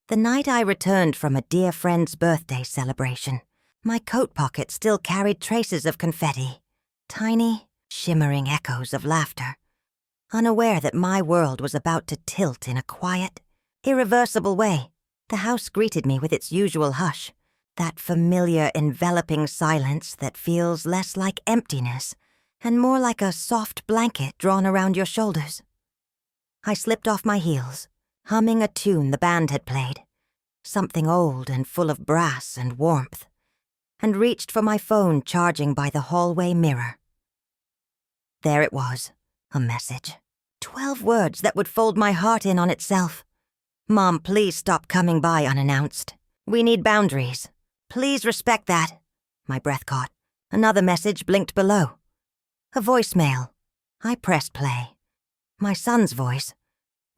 The night I returned from a dear friend's birthday celebration, my coat pocket still carried traces of confetti, tiny, shimmering echoes of laughter, unaware that my world was about to tilt in a quiet, irreversible way. The house greeted me with its usual hush, that familiar enveloping silence that feels less like emptiness and more like a soft blanket drawn around your shoulders. I slipped off my heels, humming a tune the band had played, something old and full of brass and warmth, and reached for my phone charging by the hallway mirror. There it was, a message. 12 words that would fold my heart in on itself. Mom, please stop coming by unannounced. We need boundaries. Please respect that. My breath caught. Another message blinked below. A voicemail. I pressed play. My son's voice,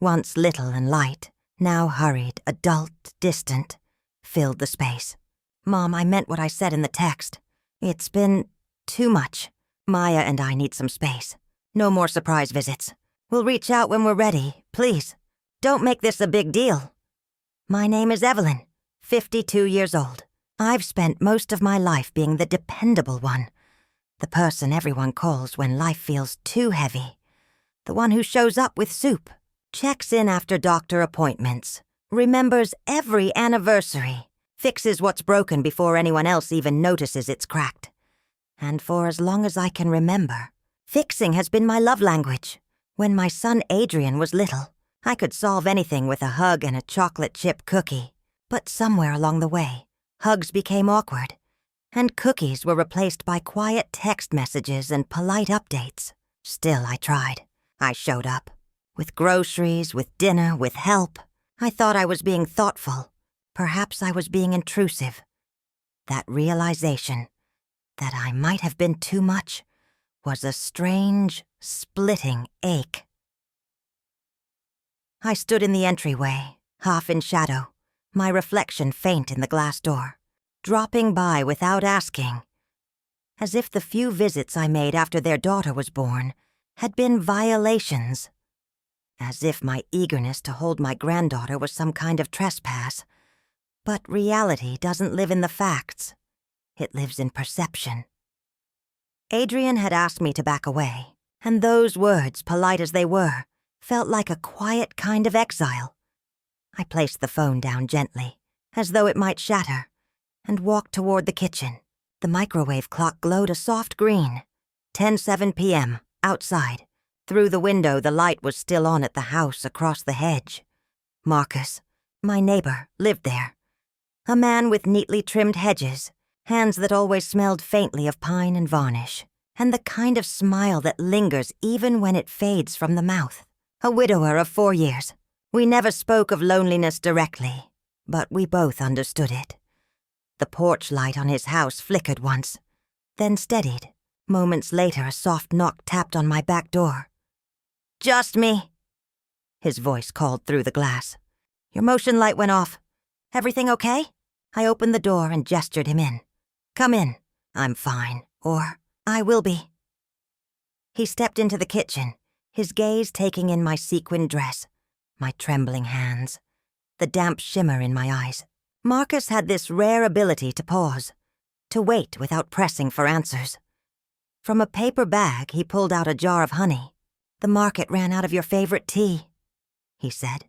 once little and light, now hurried, adult, distant, filled the space. Mom, I meant what I said in the text. It's been too much. Maya and I need some space. No more surprise visits. We'll reach out when we're ready, please. Don't make this a big deal. My name is Evelyn, 52 years old. I've spent most of my life being the dependable one, the person everyone calls when life feels too heavy, the one who shows up with soup, checks in after doctor appointments, remembers every anniversary, fixes what's broken before anyone else even notices it's cracked. And for as long as I can remember, fixing has been my love language. When my son Adrian was little, I could solve anything with a hug and a chocolate chip cookie. But somewhere along the way, hugs became awkward, and cookies were replaced by quiet text messages and polite updates. Still, I tried. I showed up. With groceries, with dinner, with help. I thought I was being thoughtful. Perhaps I was being intrusive. That realization that I might have been too much was a strange, splitting ache. I stood in the entryway, half in shadow, my reflection faint in the glass door, dropping by without asking, as if the few visits I made after their daughter was born had been violations, as if my eagerness to hold my granddaughter was some kind of trespass. But reality doesn't live in the facts. It lives in perception. Adrian had asked me to back away, and those words, polite as they were, felt like a quiet kind of exile. I placed the phone down gently, as though it might shatter, and walked toward the kitchen. The microwave clock glowed a soft green. 10:07 p.m., outside. Through the window, the light was still on at the house across the hedge. Marcus, my neighbor, lived there. A man with neatly trimmed hedges, hands that always smelled faintly of pine and varnish, and the kind of smile that lingers even when it fades from the mouth. A widower of 4 years. We never spoke of loneliness directly, but we both understood it. The porch light on his house flickered once, then steadied. Moments later, a soft knock tapped on my back door. "Just me," his voice called through the glass. "Your motion light went off. Everything okay?" I opened the door and gestured him in. "Come in. I'm fine. Or, I will be." He stepped into the kitchen, his gaze taking in my sequined dress, my trembling hands, the damp shimmer in my eyes. Marcus had this rare ability to pause, to wait without pressing for answers. From a paper bag, he pulled out a jar of honey. "The market ran out of your favorite tea," he said.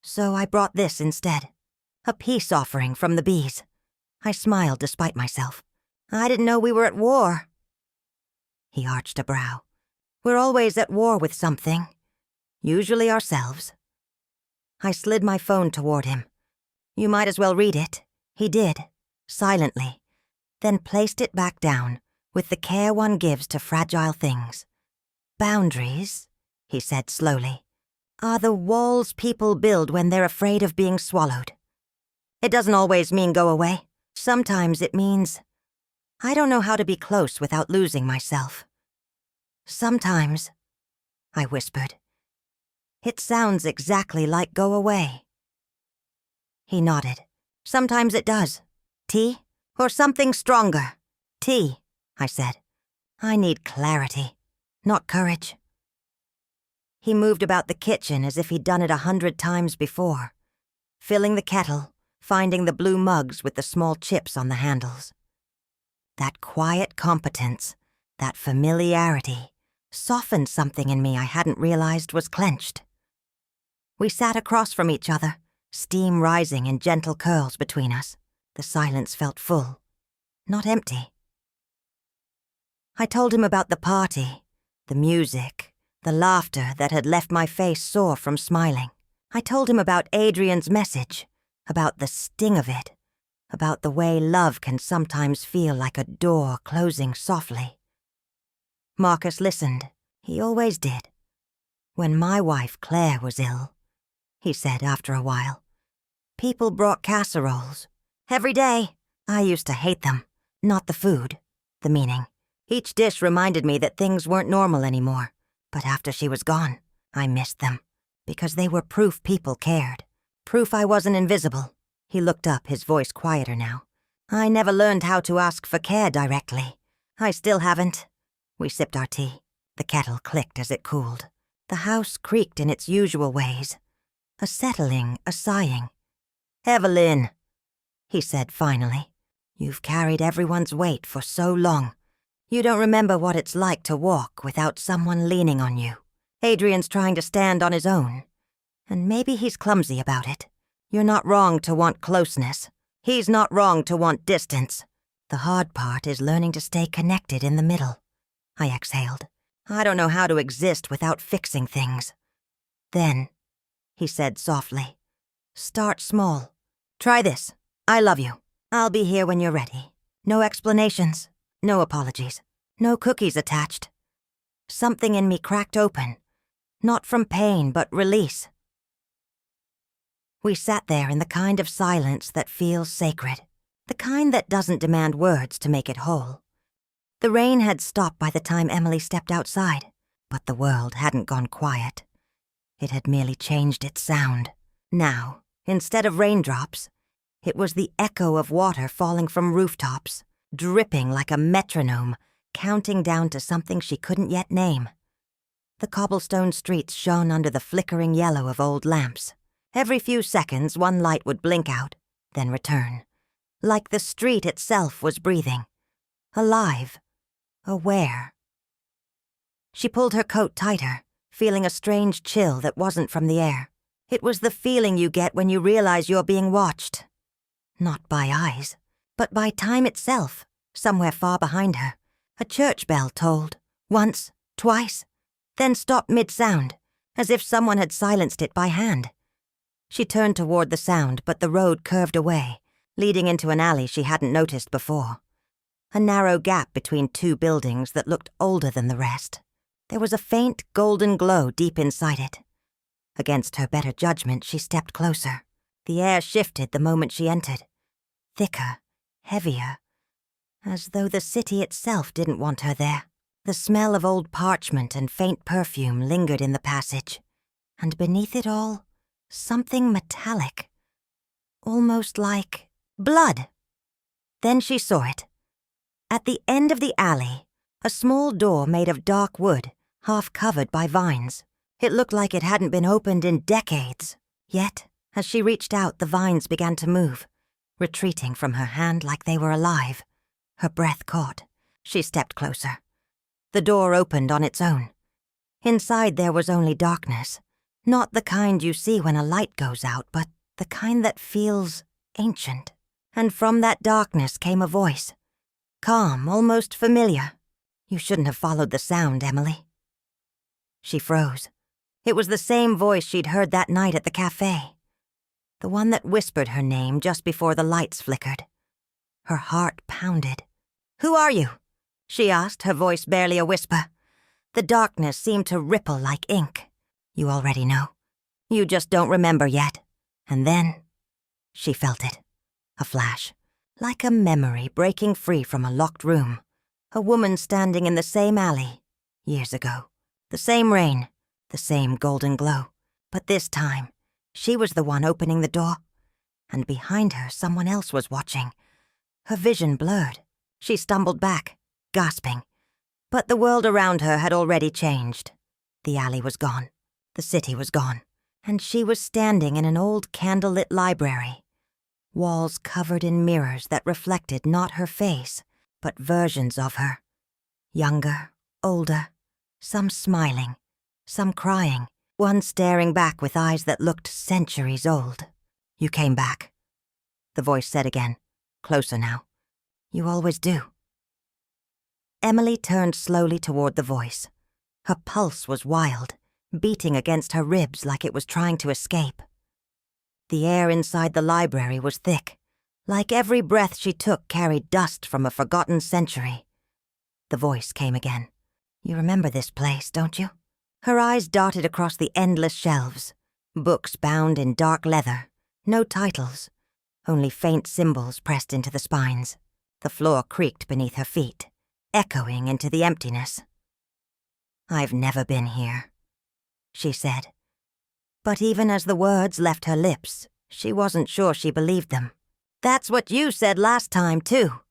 "So I brought this instead. A peace offering from the bees." I smiled despite myself. "I didn't know we were at war." He arched a brow. "We're always at war with something. Usually ourselves." I slid my phone toward him. "You might as well read it." He did, silently, then placed it back down, with the care one gives to fragile things. "Boundaries," he said slowly, "are the walls people build when they're afraid of being swallowed. It doesn't always mean go away. Sometimes it means I don't know how to be close without losing myself. Sometimes," I whispered, "it sounds exactly like go away." He nodded. "Sometimes it does. Tea? Or something stronger?" "Tea," I said. "I need clarity, not courage." He moved about the kitchen as if he'd done it 100 times before. filling the kettle, finding the blue mugs with the small chips on the handles. That quiet competence, that familiarity, softened something in me I hadn't realized was clenched. We sat across from each other, steam rising in gentle curls between us. The silence felt full, not empty. I told him about the party, the music, the laughter that had left my face sore from smiling. I told him about Adrian's message, about the sting of it, about the way love can sometimes feel like a door closing softly. Marcus listened. He always did. When my wife Claire was ill, he said after a while, people brought casseroles. Every day. I used to hate them. Not the food, the meaning. Each dish reminded me that things weren't normal anymore. But after she was gone, I missed them. Because they were proof people cared. Proof I wasn't invisible. He looked up, his voice quieter now. I never learned how to ask for care directly. I still haven't. We sipped our tea. The kettle clicked as it cooled. The house creaked in its usual ways. A settling, a sighing. Evelyn, he said finally, you've carried everyone's weight for so long. You don't remember what it's like to walk without someone leaning on you. Adrian's trying to stand on his own. And maybe he's clumsy about it. You're not wrong to want closeness. He's not wrong to want distance. The hard part is learning to stay connected in the middle. I exhaled. I don't know how to exist without fixing things. Then, he said softly, start small. Try this. I love you. I'll be here when you're ready. No explanations. No apologies. No cookies attached. Something in me cracked open. Not from pain, but release. We sat there in the kind of silence that feels sacred. The kind that doesn't demand words to make it whole. The rain had stopped by the time Emily stepped outside, but the world hadn't gone quiet. It had merely changed its sound. Now, instead of raindrops, it was the echo of water falling from rooftops, dripping like a metronome, counting down to something she couldn't yet name. The cobblestone streets shone under the flickering yellow of old lamps. Every few seconds, one light would blink out, then return. Like the street itself was breathing. Alive. Aware. She pulled her coat tighter, feeling a strange chill that wasn't from the air. It was the feeling you get when you realize you're being watched. Not by eyes, but by time itself, somewhere far behind her. A church bell tolled, once, twice, then stopped mid-sound, as if someone had silenced it by hand. She turned toward the sound, but the road curved away, leading into an alley she hadn't noticed before. A narrow gap between two buildings that looked older than the rest. There was a faint golden glow deep inside it. Against her better judgment, she stepped closer. The air shifted the moment she entered. Thicker, heavier, as though the city itself didn't want her there. The smell of old parchment and faint perfume lingered in the passage, and beneath it all, something metallic. Almost like blood. Then she saw it. At the end of the alley, a small door made of dark wood, half covered by vines. It looked like it hadn't been opened in decades. Yet, as she reached out, the vines began to move, retreating from her hand like they were alive. Her breath caught. She stepped closer. The door opened on its own. Inside there was only darkness. Not the kind you see when a light goes out, but the kind that feels ancient. And from that darkness came a voice. Calm, almost familiar. You shouldn't have followed the sound, Emily. She froze. It was the same voice she'd heard that night at the cafe. The one that whispered her name just before the lights flickered. Her heart pounded. Who are you? She asked, her voice barely a whisper. The darkness seemed to ripple like ink. You already know. You just don't remember yet. And then, she felt it. A flash. Like a memory breaking free from a locked room. A woman standing in the same alley, years ago. The same rain, the same golden glow. But this time, she was the one opening the door. And behind her, someone else was watching. Her vision blurred. She stumbled back, gasping. But the world around her had already changed. The alley was gone. The city was gone. And she was standing in an old candlelit library, walls covered in mirrors that reflected not her face, but versions of her. Younger, older, some smiling, some crying, one staring back with eyes that looked centuries old. "You came back," the voice said again, closer now. "You always do." Emily turned slowly toward the voice. Her pulse was wild, beating against her ribs like it was trying to escape. The air inside the library was thick, like every breath she took carried dust from a forgotten century. The voice came again. "You remember this place, don't you?" Her eyes darted across the endless shelves, books bound in dark leather, no titles, only faint symbols pressed into the spines. The floor creaked beneath her feet, echoing into the emptiness. "I've never been here," she said. But even as the words left her lips, she wasn't sure she believed them. "That's what you said last time, too."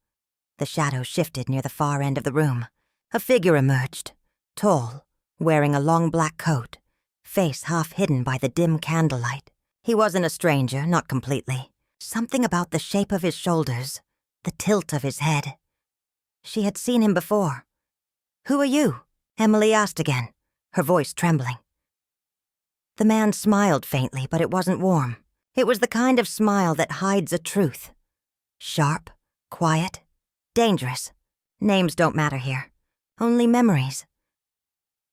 The shadow shifted near the far end of the room. A figure emerged, tall, wearing a long black coat, face half hidden by the dim candlelight. He wasn't a stranger, not completely. Something about the shape of his shoulders, the tilt of his head. She had seen him before. "Who are you?" Emily asked again, her voice trembling. The man smiled faintly, but it wasn't warm. It was the kind of smile that hides a truth. Sharp, quiet, dangerous. Names don't matter here. Only memories.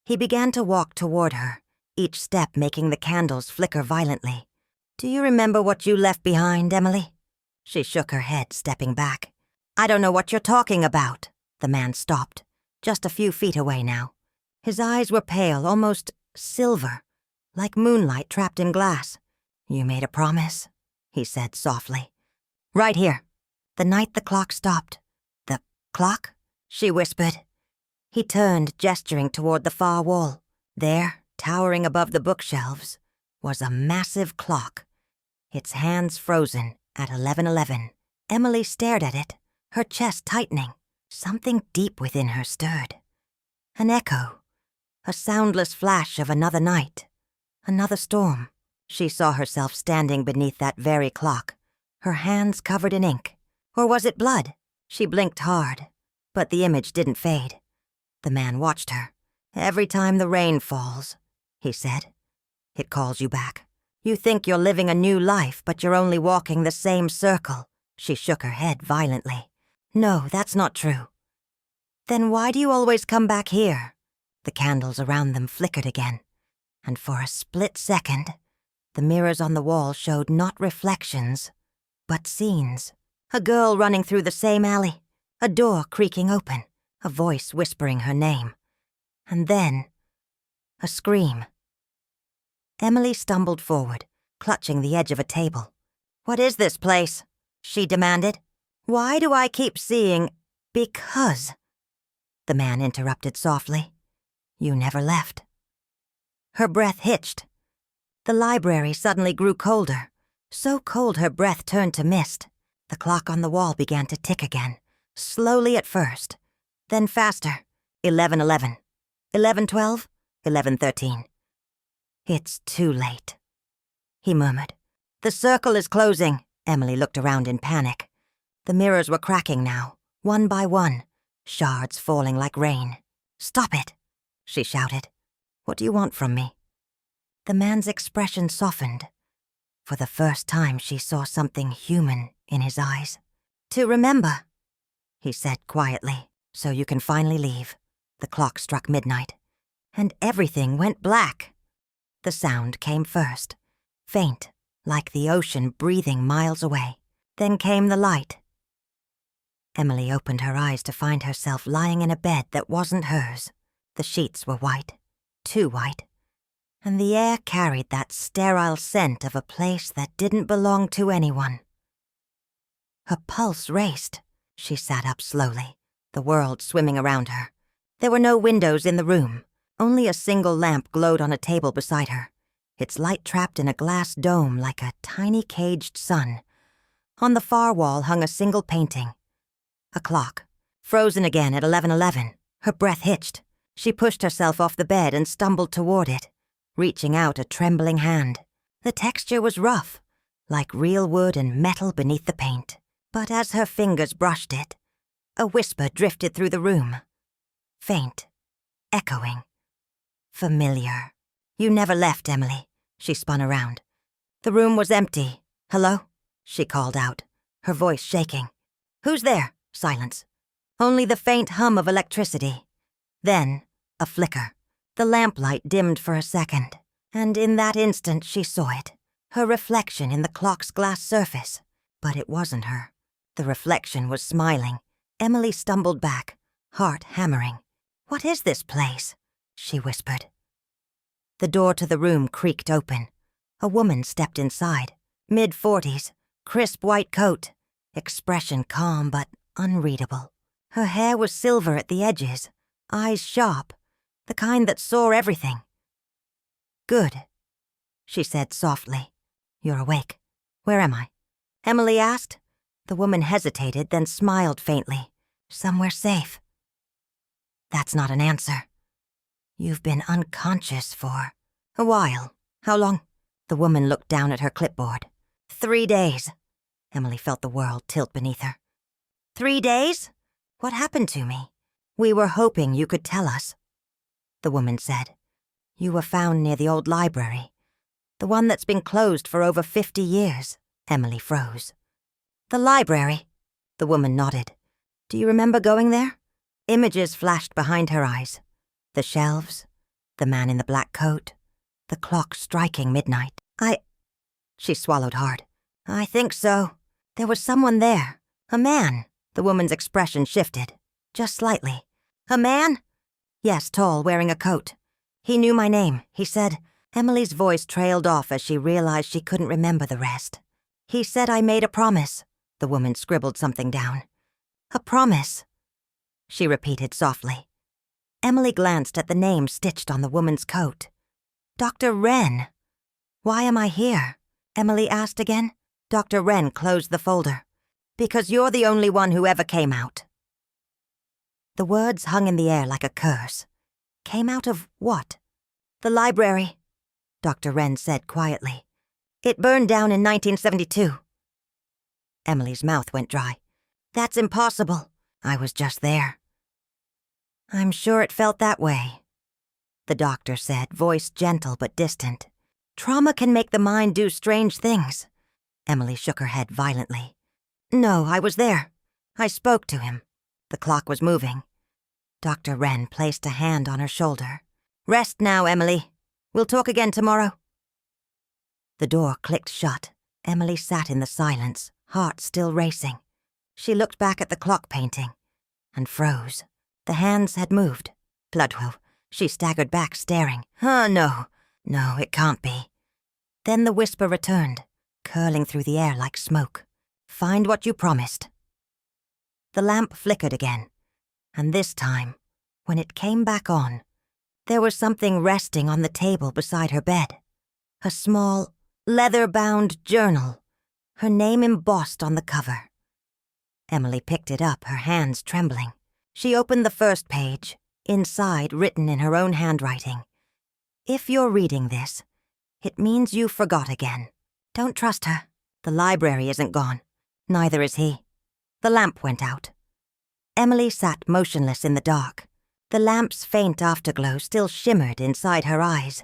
He began to walk toward her, each step making the candles flicker violently. "Do you remember what you left behind, Emily?" She shook her head, stepping back. "I don't know what you're talking about." The man stopped, just a few feet away now. His eyes were pale, almost silver, like moonlight trapped in glass. "You made a promise," he said softly. "Right here." The night the clock stopped. "The clock?" she whispered. He turned, gesturing toward the far wall. There, towering above the bookshelves, was a massive clock, its hands frozen at 11:11. Emily stared at it, her chest tightening. Something deep within her stirred. An echo, a soundless flash of another night, another storm. She saw herself standing beneath that very clock, her hands covered in ink. Or was it blood? She blinked hard, but the image didn't fade. The man watched her. "Every time the rain falls," he said, "it calls you back. You think you're living a new life, but you're only walking the same circle." She shook her head violently. "No, that's not true." "Then why do you always come back here?" The candles around them flickered again, and for a split second, the mirrors on the wall showed not reflections, but scenes. A girl running through the same alley, a door creaking open, a voice whispering her name. And then, a scream. Emily stumbled forward, clutching the edge of a table. "What is this place?" she demanded. "Why do I keep seeing—" "Because," the man interrupted softly, "you never left." Her breath hitched. The library suddenly grew colder, so cold her breath turned to mist. The clock on the wall began to tick again, slowly at first, then faster. 11:11, 11:12, 11:13. "It's too late," he murmured. "The circle is closing." Emily looked around in panic. The mirrors were cracking now, one by one, shards falling like rain. "Stop it," she shouted. "What do you want from me?" The man's expression softened. For the first time, she saw something human in his eyes. "To remember," he said quietly, "so you can finally leave." The clock struck midnight, and everything went black. The sound came first, faint, like the ocean breathing miles away. Then came the light. Emily opened her eyes to find herself lying in a bed that wasn't hers. The sheets were white, too white, and the air carried that sterile scent of a place that didn't belong to anyone. Her pulse raced. She sat up slowly, the world swimming around her. There were no windows in the room. Only a single lamp glowed on a table beside her, its light trapped in a glass dome like a tiny caged sun. On the far wall hung a single painting. A clock, frozen again at 11:11. Her breath hitched. She pushed herself off the bed and stumbled toward it, reaching out a trembling hand. The texture was rough, like real wood and metal beneath the paint. But as her fingers brushed it, a whisper drifted through the room. Faint, echoing, familiar. You never left, Emily. She spun around. The room was empty. Hello? She called out, her voice shaking. Who's there? Silence. Only the faint hum of electricity. Then, a flicker. The lamplight dimmed for a second, and in that instant she saw it. Her reflection in the clock's glass surface. But it wasn't her. The reflection was smiling. Emily stumbled back, heart hammering. What is this place? She whispered. The door to the room creaked open. A woman stepped inside, mid-40s, crisp white coat, expression calm but unreadable. Her hair was silver at the edges, eyes sharp, the kind that saw everything. Good, she said softly. You're awake. Where am I? Emily asked. The woman hesitated, then smiled faintly. Somewhere safe. That's not an answer. You've been unconscious for a while. How long? The woman looked down at her clipboard. 3 days. Emily felt the world tilt beneath her. 3 days? What happened to me? We were hoping you could tell us. The woman said. You were found near the old library. The one that's been closed for over 50 years. Emily froze. The library? The woman nodded. Do you remember going there? Images flashed behind her eyes. The shelves, the man in the black coat, the clock striking midnight. She swallowed hard. I think so. There was someone there. A man. The woman's expression shifted. Just slightly. A man? Yes, tall, wearing a coat. He knew my name, he said. Emily's voice trailed off as she realized she couldn't remember the rest. He said I made a promise. The woman scribbled something down. A promise, she repeated softly. Emily glanced at the name stitched on the woman's coat. Dr. Wren. Why am I here? Emily asked again. Dr. Wren closed the folder. Because you're the only one who ever came out. The words hung in the air like a curse. Came out of what? The library, Dr. Wren said quietly. It burned down in 1972. Emily's mouth went dry. That's impossible. I was just there. I'm sure it felt that way, the doctor said, voice gentle but distant. Trauma can make the mind do strange things. Emily shook her head violently. No, I was there. I spoke to him. The clock was moving. Dr. Wren placed a hand on her shoulder. Rest now, Emily. We'll talk again tomorrow. The door clicked shut. Emily sat in the silence, heart still racing. She looked back at the clock painting and froze. The hands had moved. Bloodwell. She staggered back, staring. No, it can't be. Then the whisper returned, curling through the air like smoke. Find what you promised. The lamp flickered again, and this time, when it came back on, there was something resting on the table beside her bed. A small, leather-bound journal, her name embossed on the cover. Emily picked it up, her hands trembling. She opened the first page, inside written in her own handwriting. If you're reading this, it means you forgot again. Don't trust her. The library isn't gone. Neither is he. The lamp went out. Emily sat motionless in the dark. The lamp's faint afterglow still shimmered inside her eyes.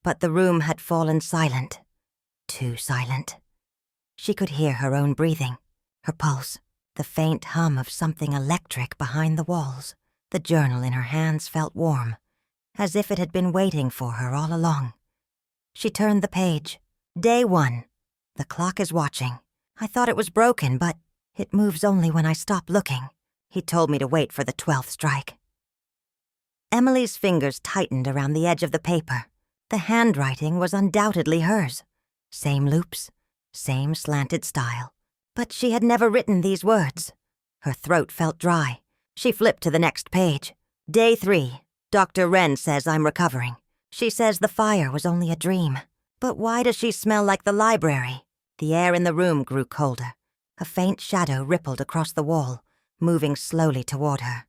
But the room had fallen silent. Too silent. She could hear her own breathing, her pulse, the faint hum of something electric behind the walls. The journal in her hands felt warm, as if it had been waiting for her all along. She turned the page. Day 1. The clock is watching. I thought it was broken, but it moves only when I stop looking. He told me to wait for the 12th strike. Emily's fingers tightened around the edge of the paper. The handwriting was undoubtedly hers. Same loops, same slanted style. But she had never written these words. Her throat felt dry. She flipped to the next page. Day 3. Dr. Wren says I'm recovering. She says the fire was only a dream. But why does she smell like the library? The air in the room grew colder. A faint shadow rippled across the wall, moving slowly toward her.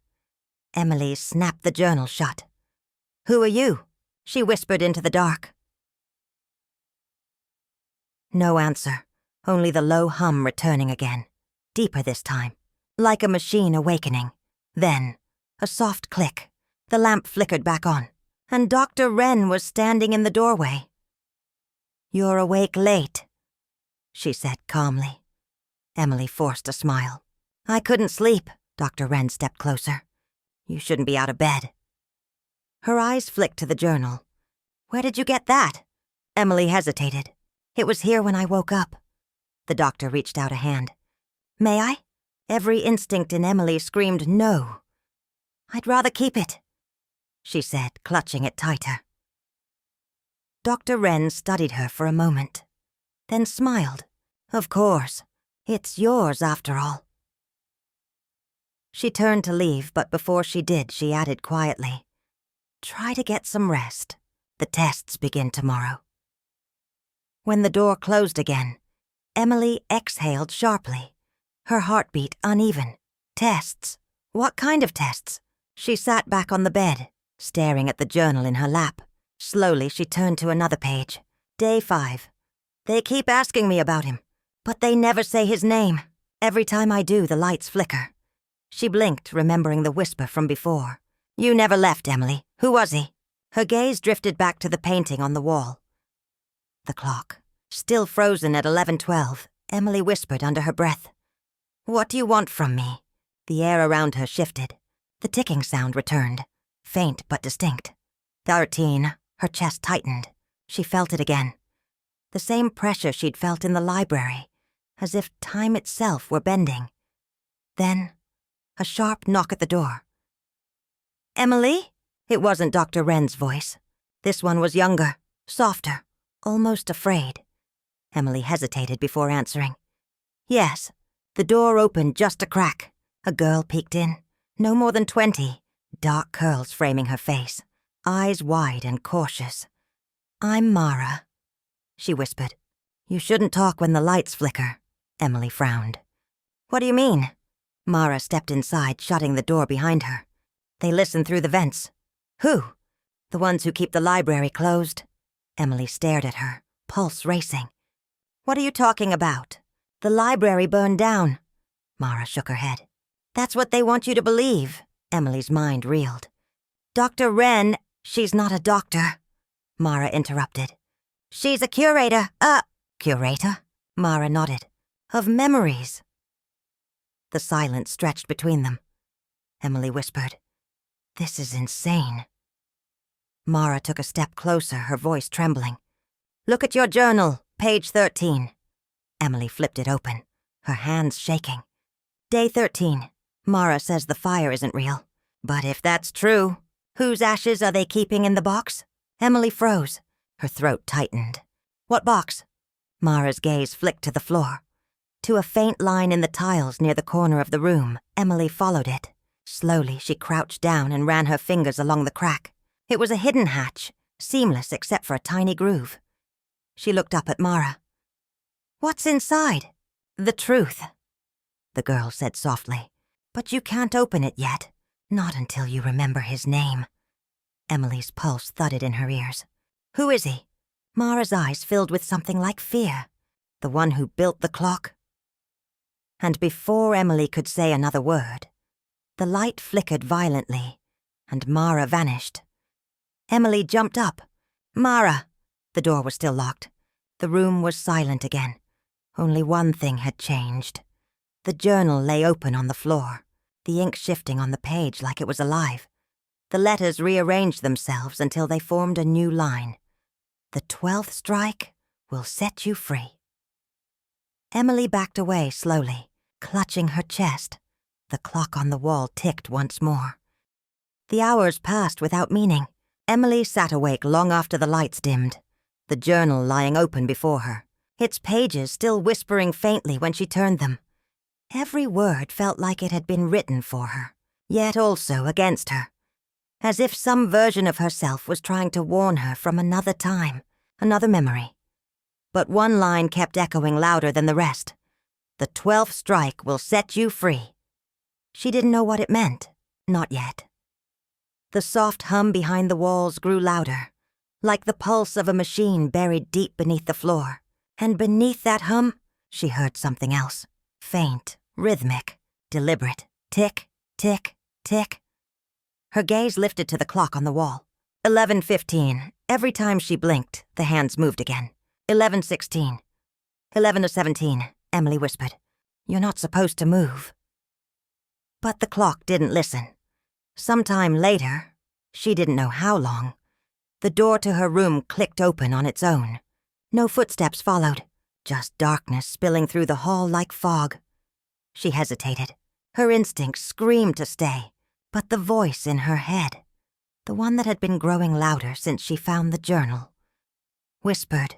Emily snapped the journal shut. Who are you? She whispered into the dark. No answer, only the low hum returning again, deeper this time, like a machine awakening. Then, a soft click. The lamp flickered back on, and Dr. Wren was standing in the doorway. "You're awake late," she said calmly. Emily forced a smile. "I couldn't sleep." Dr. Wren stepped closer. "You shouldn't be out of bed." Her eyes flicked to the journal. "Where did you get that?" Emily hesitated. "It was here when I woke up." The doctor reached out a hand. "May I?" Every instinct in Emily screamed no. "I'd rather keep it," she said, clutching it tighter. Dr. Wren studied her for a moment, then smiled. "Of course. It's yours after all." She turned to leave, but before she did, she added quietly, "Try to get some rest. The tests begin tomorrow." When the door closed again, Emily exhaled sharply, her heartbeat uneven. Tests? What kind of tests? She sat back on the bed, staring at the journal in her lap. Slowly, she turned to another page. Day 5. "They keep asking me about him, but they never say his name. Every time I do, the lights flicker." She blinked, remembering the whisper from before. "You never left, Emily. Who was he?" Her gaze drifted back to the painting on the wall. The clock. Still frozen at 11:12, Emily whispered under her breath, "What do you want from me?" The air around her shifted. The ticking sound returned, faint but distinct. 13. Her chest tightened. She felt it again. The same pressure she'd felt in the library, as if time itself were bending. Then, a sharp knock at the door. "Emily?" It wasn't Dr. Wren's voice. This one was younger, softer, almost afraid. Emily hesitated before answering. "Yes." The door opened just a crack. A girl peeked in, no more than 20, dark curls framing her face, eyes wide and cautious. "I'm Mara," she whispered. "You shouldn't talk when the lights flicker." Emily frowned. "What do you mean?" Mara stepped inside, shutting the door behind her. "They listen through the vents." "Who?" "The ones who keep the library closed." Emily stared at her, pulse racing. "What are you talking about?" "The library burned down." Mara shook her head. "That's what they want you to believe." Emily's mind reeled. "Dr. Wren..." "She's not a doctor," Mara interrupted. "She's a curator, Curator?" Mara nodded. "Of memories." The silence stretched between them. Emily whispered, "This is insane." Mara took a step closer, her voice trembling. "Look at your journal, page 13. Emily flipped it open, her hands shaking. Day 13. Mara says the fire isn't real. But if that's true, whose ashes are they keeping in the box? Emily froze. Her throat tightened. "What box?" Mara's gaze flicked to the floor. To a faint line in the tiles near the corner of the room, Emily followed it. Slowly, she crouched down and ran her fingers along the crack. It was a hidden hatch, seamless except for a tiny groove. She looked up at Mara. "What's inside?" "The truth," the girl said softly. "But you can't open it yet. Not until you remember his name." Emily's pulse thudded in her ears. "Who is he?" Mara's eyes filled with something like fear. "The one who built the clock?" And before Emily could say another word, the light flickered violently, and Mara vanished. Emily jumped up. "Mara!" The door was still locked. The room was silent again. Only one thing had changed. The journal lay open on the floor, the ink shifting on the page like it was alive. The letters rearranged themselves until they formed a new line. "The 12th strike will set you free." Emily backed away slowly, clutching her chest. The clock on the wall ticked once more. The hours passed without meaning. Emily sat awake long after the lights dimmed, the journal lying open before her, its pages still whispering faintly when she turned them. Every word felt like it had been written for her, yet also against her, as if some version of herself was trying to warn her from another time, another memory. But one line kept echoing louder than the rest. "The 12th strike will set you free." She didn't know what it meant, not yet. The soft hum behind the walls grew louder, like the pulse of a machine buried deep beneath the floor. And beneath that hum, she heard something else. Faint, rhythmic, deliberate. Tick, tick, tick. Her gaze lifted to the clock on the wall. 11:15. Every time she blinked, the hands moved again. 11:16. 11:17, Emily whispered. You're not supposed to move. But the clock didn't listen. Sometime later, she didn't know how long, the door to her room clicked open on its own. No footsteps followed, just darkness spilling through the hall like fog. She hesitated. Her instincts screamed to stay, but the voice in her head, the one that had been growing louder since she found the journal, whispered.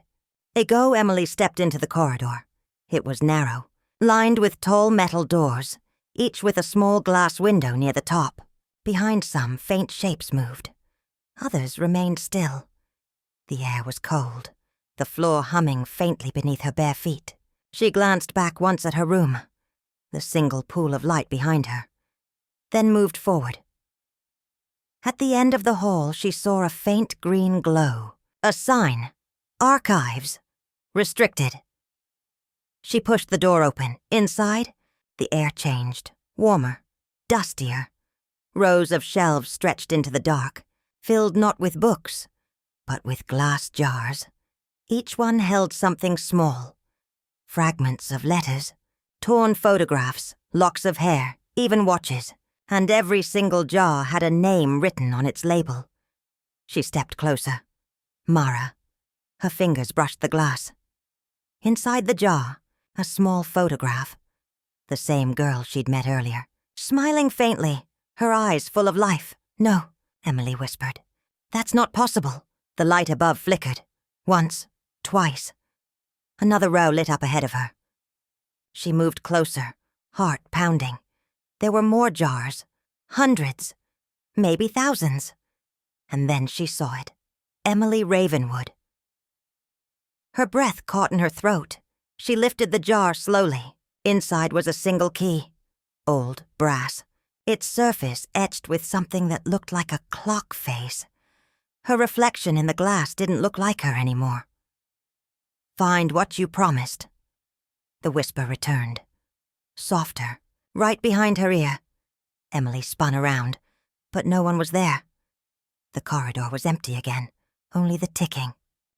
Ago, Emily stepped into the corridor. It was narrow, lined with tall metal doors, each with a small glass window near the top. Behind some, faint shapes moved. Others remained still. The air was cold, the floor humming faintly beneath her bare feet. She glanced back once at her room, the single pool of light behind her, then moved forward. At the end of the hall, she saw a faint green glow. A sign. Archives. Restricted. She pushed the door open. Inside, the air changed. Warmer. Dustier. Rows of shelves stretched into the dark, filled not with books, but with glass jars. Each one held something small. Fragments of letters, torn photographs, locks of hair, even watches, and every single jar had a name written on its label. She stepped closer. Mara. Her fingers brushed the glass. Inside the jar, a small photograph. The same girl she'd met earlier, smiling faintly, her eyes full of life. No, Emily whispered. That's not possible. The light above flickered. Once, twice. Another row lit up ahead of her. She moved closer, heart pounding. There were more jars. Hundreds. Maybe thousands. And then she saw it. Emily Ravenwood. Her breath caught in her throat. She lifted the jar slowly. Inside was a single key. Old brass. Its surface etched with something that looked like a clock face. Her reflection in the glass didn't look like her anymore. Find what you promised. The whisper returned. Softer, right behind her ear. Emily spun around, but no one was there. The corridor was empty again, only the ticking.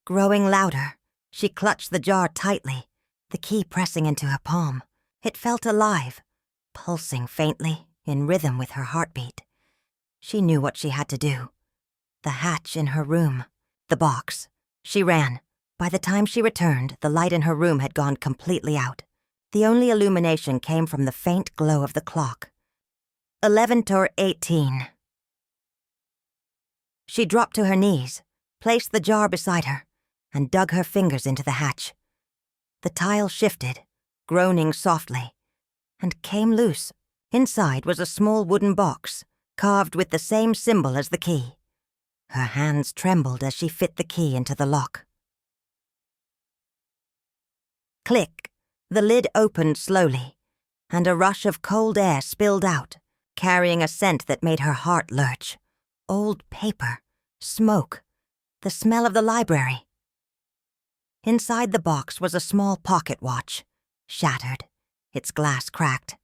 Growing louder, she clutched the jar tightly, the key pressing into her palm. It felt alive, pulsing faintly, in rhythm with her heartbeat. She knew what she had to do. The hatch in her room, the box. She ran. By the time she returned, the light in her room had gone completely out. The only illumination came from the faint glow of the clock. 11:18. She dropped to her knees, placed the jar beside her, and dug her fingers into the hatch. The tile shifted, groaning softly, and came loose. Inside was a small wooden box, carved with the same symbol as the key. Her hands trembled as she fit the key into the lock. Click! The lid opened slowly, and a rush of cold air spilled out, carrying a scent that made her heart lurch. Old paper, smoke, the smell of the library. Inside the box was a small pocket watch, shattered, its glass cracked,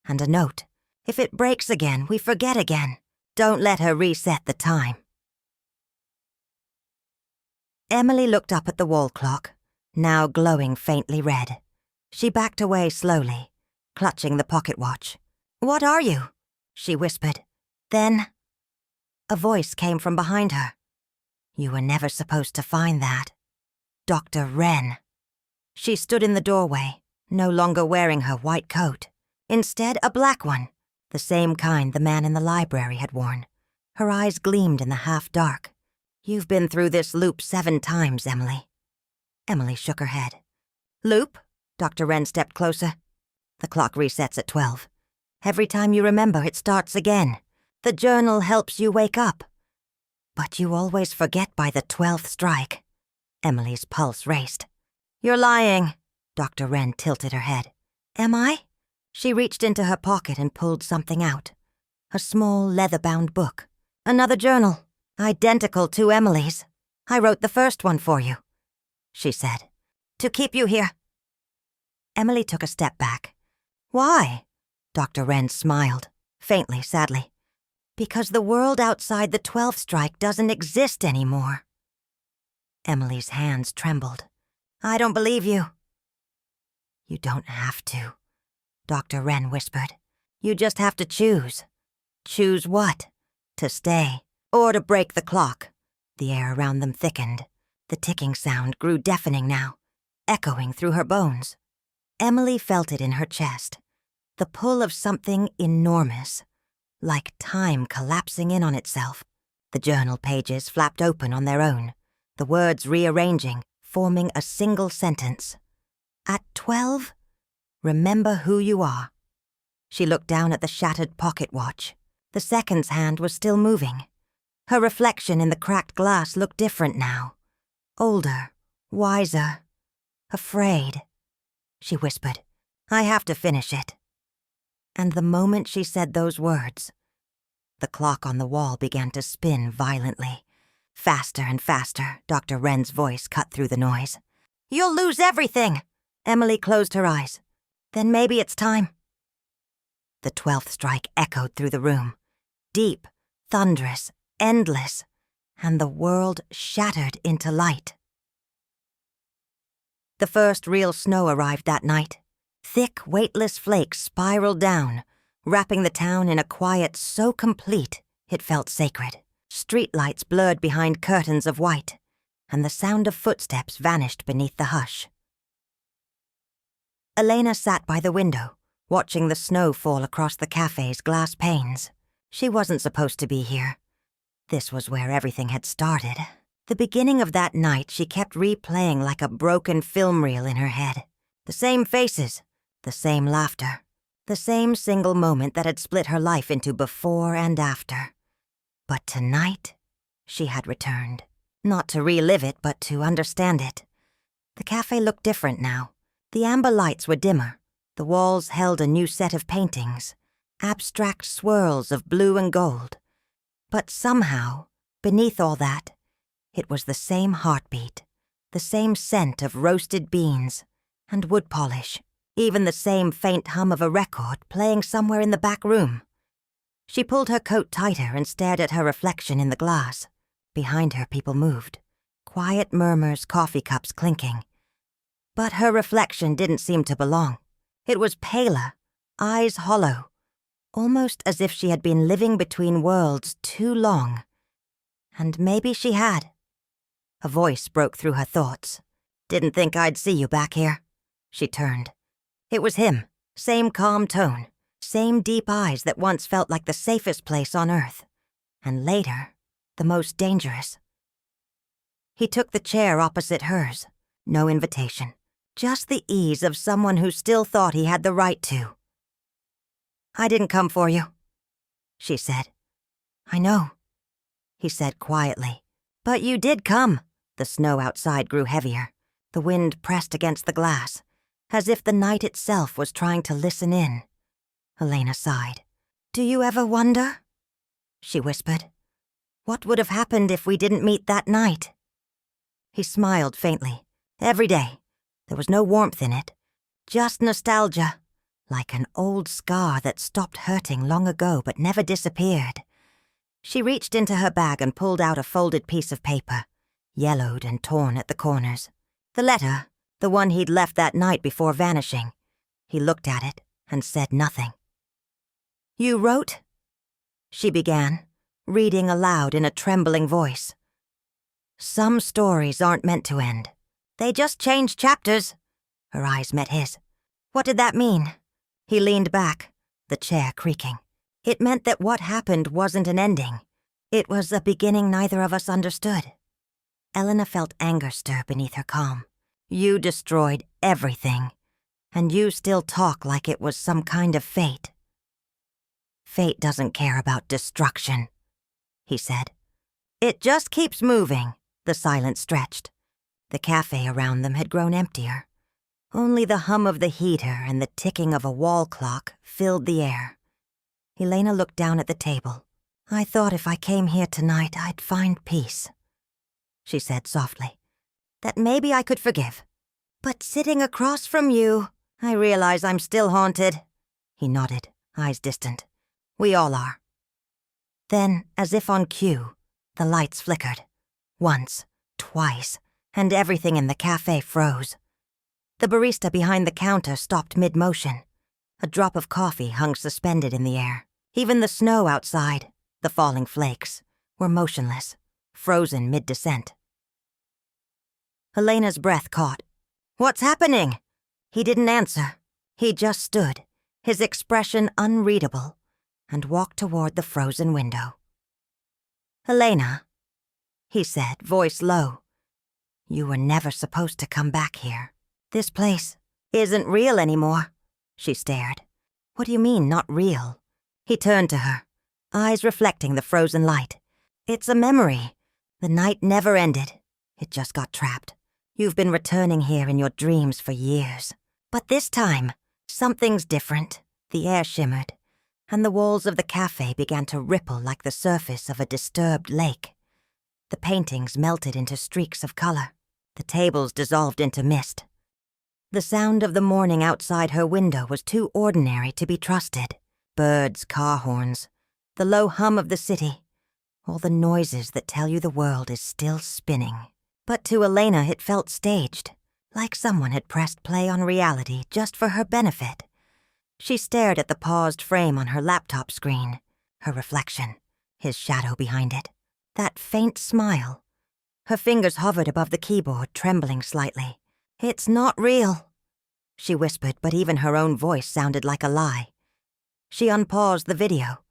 and a note. If it breaks again, we forget again. Don't let her reset the time. Emily looked up at the wall clock, now glowing faintly red. She backed away slowly, clutching the pocket watch. What are you? She whispered. Then, a voice came from behind her. You were never supposed to find that. Dr. Wren. She stood in the doorway, no longer wearing her white coat. Instead, a black one, the same kind the man in the library had worn. Her eyes gleamed in the half-dark. You've been through this loop 7 times, Emily. Emily shook her head. Loop? Dr. Wren stepped closer. The clock resets at 12. Every time you remember, it starts again. The journal helps you wake up. But you always forget by the 12th strike. Emily's pulse raced. You're lying. Dr. Wren tilted her head. Am I? She reached into her pocket and pulled something out. A small, leather-bound book. Another journal, identical to Emily's. I wrote the first one for you, she said. To keep you here." Emily took a step back. "Why?" Dr. Wren smiled, faintly, sadly. "Because the world outside the 12th strike doesn't exist anymore." Emily's hands trembled. "I don't believe you." "You don't have to," Dr. Wren whispered. "You just have to choose." "Choose what?" "To stay, or to break the clock." The air around them thickened. The ticking sound grew deafening now, echoing through her bones. Emily felt it in her chest, the pull of something enormous, like time collapsing in on itself. The journal pages flapped open on their own, the words rearranging, forming a single sentence. "At 12, remember who you are." She looked down at the shattered pocket watch. The seconds hand was still moving. Her reflection in the cracked glass looked different now. Older, wiser, afraid. She whispered, "I have to finish it." And the moment she said those words, the clock on the wall began to spin violently. Faster and faster, Dr. Wren's voice cut through the noise. "You'll lose everything!" Emily closed her eyes. "Then maybe it's time." The 12th strike echoed through the room, deep, thunderous, endless, and the world shattered into light. The first real snow arrived that night. Thick, weightless flakes spiraled down, wrapping the town in a quiet so complete it felt sacred. Streetlights blurred behind curtains of white, and the sound of footsteps vanished beneath the hush. Elena sat by the window, watching the snow fall across the cafe's glass panes. She wasn't supposed to be here. This was where everything had started. The beginning of that night she kept replaying like a broken film reel in her head. The same faces, the same laughter, the same single moment that had split her life into before and after. But tonight, she had returned. Not to relive it, but to understand it. The cafe looked different now. The amber lights were dimmer. The walls held a new set of paintings, abstract swirls of blue and gold. But somehow, beneath all that, it was the same heartbeat, the same scent of roasted beans and wood polish, even the same faint hum of a record playing somewhere in the back room. She pulled her coat tighter and stared at her reflection in the glass. Behind her, people moved. Quiet murmurs, coffee cups clinking. But her reflection didn't seem to belong. It was paler, eyes hollow, almost as if she had been living between worlds too long. And maybe she had. A voice broke through her thoughts. "Didn't think I'd see you back here." She turned. It was him, same calm tone, same deep eyes that once felt like the safest place on earth, and later, the most dangerous. He took the chair opposite hers. No invitation, just the ease of someone who still thought he had the right to. "I didn't come for you," she said. "I know," he said quietly. "But you did come." The snow outside grew heavier. The wind pressed against the glass, as if the night itself was trying to listen in. Elena sighed. "Do you ever wonder?" she whispered. "What would have happened if we didn't meet that night?" He smiled faintly. Every day. There was no warmth in it. Just nostalgia, like an old scar that stopped hurting long ago but never disappeared. She reached into her bag and pulled out a folded piece of paper, yellowed and torn at the corners. The letter, the one he'd left that night before vanishing. He looked at it and said nothing. "You wrote?" she began, reading aloud in a trembling voice. "Some stories aren't meant to end. They just change chapters." Her eyes met his. "What did that mean?" He leaned back, the chair creaking. "It meant that what happened wasn't an ending. It was a beginning neither of us understood." Elena felt anger stir beneath her calm. "You destroyed everything, and you still talk like it was some kind of fate." "Fate doesn't care about destruction," he said. "It just keeps moving." The silence stretched. The cafe around them had grown emptier. Only the hum of the heater and the ticking of a wall clock filled the air. Elena looked down at the table. "I thought if I came here tonight I'd find peace," she said softly. "That maybe I could forgive. But sitting across from you, I realize I'm still haunted. He nodded, eyes distant. We all are. Then, as if on cue, the lights flickered. Once, twice, and everything in the cafe froze. The barista behind the counter stopped mid-motion. A drop of coffee hung suspended in the air. Even the snow outside, the falling flakes, were motionless, frozen mid-descent. Elena's breath caught. What's happening? He didn't answer. He just stood, his expression unreadable, and walked toward the frozen window. Elena, he said, voice low. You were never supposed to come back here. This place isn't real anymore. She stared. What do you mean, not real? He turned to her, eyes reflecting the frozen light. It's a memory. The night never ended. It just got trapped. You've been returning here in your dreams for years. But this time, something's different. The air shimmered, and the walls of the cafe began to ripple like the surface of a disturbed lake. The paintings melted into streaks of color. The tables dissolved into mist. The sound of the morning outside her window was too ordinary to be trusted. Birds, car horns, the low hum of the city, all the noises that tell you the world is still spinning. But to Elena it felt staged, like someone had pressed play on reality just for her benefit. She stared at the paused frame on her laptop screen, her reflection, his shadow behind it, that faint smile. Her fingers hovered above the keyboard, trembling slightly. It's not real, she whispered, but even her own voice sounded like a lie. She unpaused the video.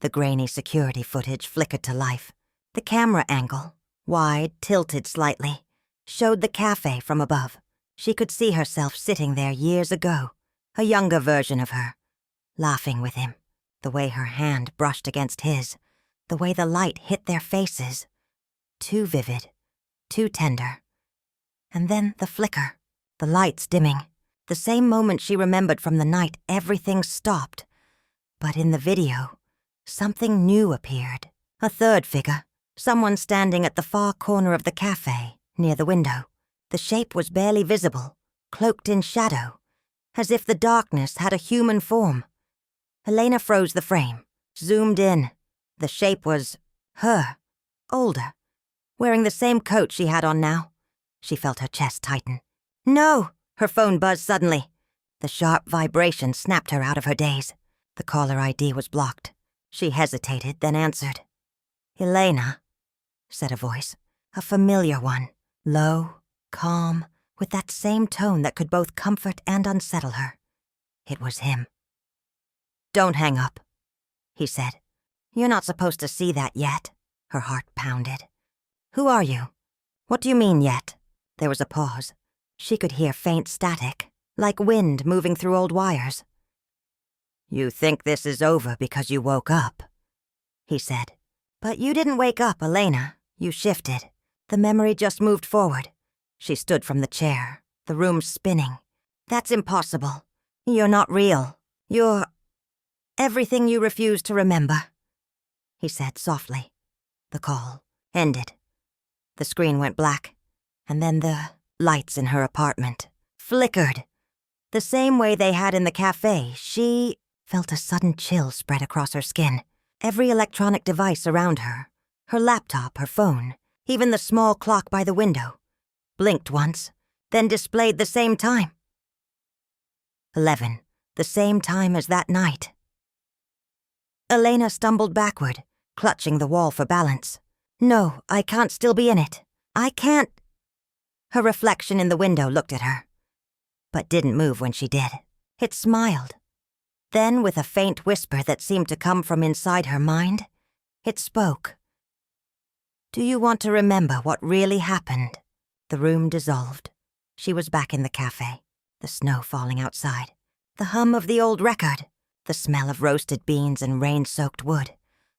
The grainy security footage flickered to life. The camera angle, wide, tilted slightly, showed the cafe from above. She could see herself sitting there years ago, a younger version of her, laughing with him, the way her hand brushed against his, the way the light hit their faces. Too vivid, too tender. And then the flicker, the lights dimming. The same moment she remembered from the night, everything stopped. But in the video, something new appeared. A third figure, someone standing at the far corner of the cafe, near the window. The shape was barely visible, cloaked in shadow, as if the darkness had a human form. Elena froze the frame, zoomed in. The shape was her, older, wearing the same coat she had on now. She felt her chest tighten. No! Her phone buzzed suddenly. The sharp vibration snapped her out of her daze. The caller ID was blocked. She hesitated, then answered. Elena, said a voice, a familiar one, low, calm, with that same tone that could both comfort and unsettle her. It was him. Don't hang up, he said. You're not supposed to see that yet. Her heart pounded. Who are you? What do you mean yet? There was a pause. She could hear faint static, like wind moving through old wires. You think this is over because you woke up, he said. But you didn't wake up, Elena. You shifted. The memory just moved forward. She stood from the chair, the room spinning. That's impossible. You're not real. You're everything you refuse to remember, he said softly. The call ended. The screen went black, and then the lights in her apartment flickered. The same way they had in the cafe, she felt a sudden chill spread across her skin. Every electronic device around her, her laptop, her phone, even the small clock by the window, blinked once, then displayed the same time. 11, the same time as that night. Elena stumbled backward, clutching the wall for balance. No, I can't still be in it. I can't. Her reflection in the window looked at her, but didn't move when she did. It smiled. Then, with a faint whisper that seemed to come from inside her mind, it spoke. Do you want to remember what really happened? The room dissolved. She was back in the cafe, the snow falling outside, the hum of the old record, the smell of roasted beans and rain-soaked wood.